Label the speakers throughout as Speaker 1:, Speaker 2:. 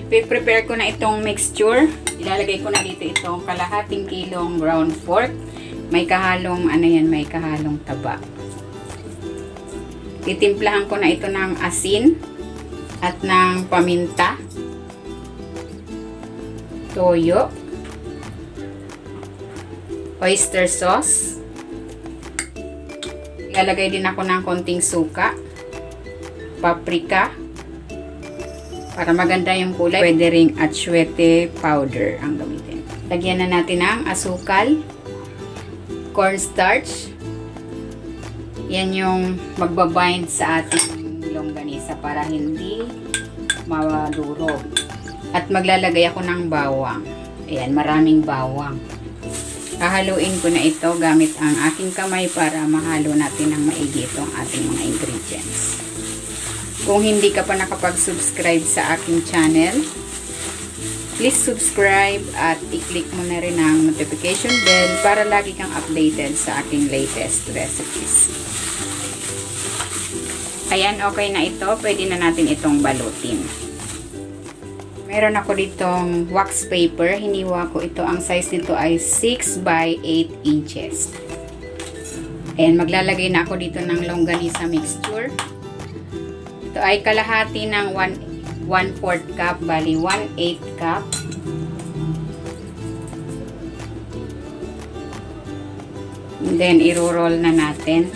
Speaker 1: Prepare ko na itong mixture. Ilalagay ko na dito itong kalahating kilong ground pork. May kahalong, may kahalong taba. Titimplahan ko na ito ng asin at ng paminta, toyo, oyster sauce. Ilalagay din ako ng konting suka, paprika, para maganda yung kulay. Pwede ring atsuete powder ang gamitin. Lagyan na natin ng asukal, cornstarch. Yan yung magbabind sa ating longganisa para hindi madurog. At maglalagay ako ng bawang. Ayan, maraming bawang. Hahaluin ko na ito gamit ang aking kamay para mahalo natin ng maigi itong ating mga ingredients. Kung hindi ka pa nakapag-subscribe sa aking channel, please subscribe at i-click mo na rin ang notification bell para lagi kang updated sa aking latest recipes. Ayan, okay na ito. Pwede na natin itong balutin. Meron ako ditong wax paper. Hiniwa ko ito. Ang size nito ay 6 by 8 inches. Ayan, maglalagay na ako dito ng longganisa mixture. Ito ay kalahati ng 1/4 cup, bali 1/8 cup. And then, iro-roll na natin.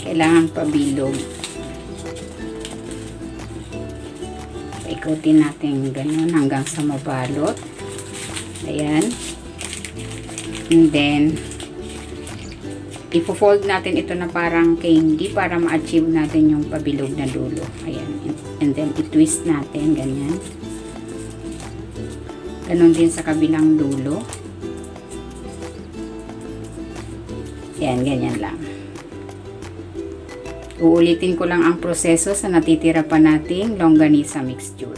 Speaker 1: Kailangan pabilog. Ikutin natin ganun hanggang sa mabalot. Ayan. And then, ipo-fold natin ito na parang candy para ma-achieve natin yung pabilog na dulo. Ayan. And then, i-twist natin. Ganyan. Ganun din sa kabilang dulo. Ayan, ganyan lang. Uulitin ko lang ang proseso sa natitira pa nating longganisa mixture.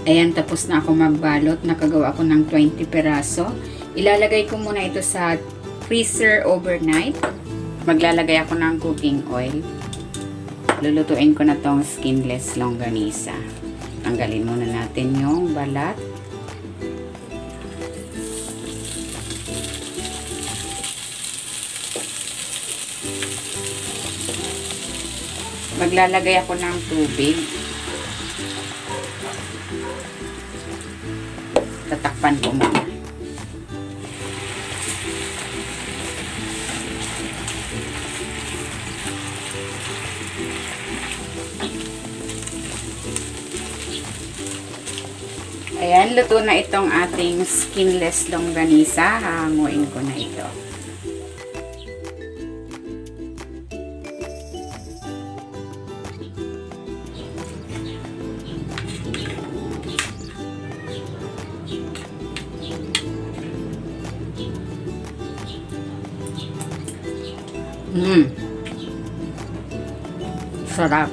Speaker 1: Ayan, tapos na ako magbalot. Nakagawa ako ng 20 peraso. Ilalagay ko muna ito sa freezer overnight. Maglalagay ako ng cooking oil. Lulutuin ko na tong skinless longganisa. Tanggalin muna natin yung balat. Maglalagay ako ng tubig. Tatakpan ko muna. Ayan, luto na itong ating skinless longganisa. Hahanguin ko na ito. Sarap.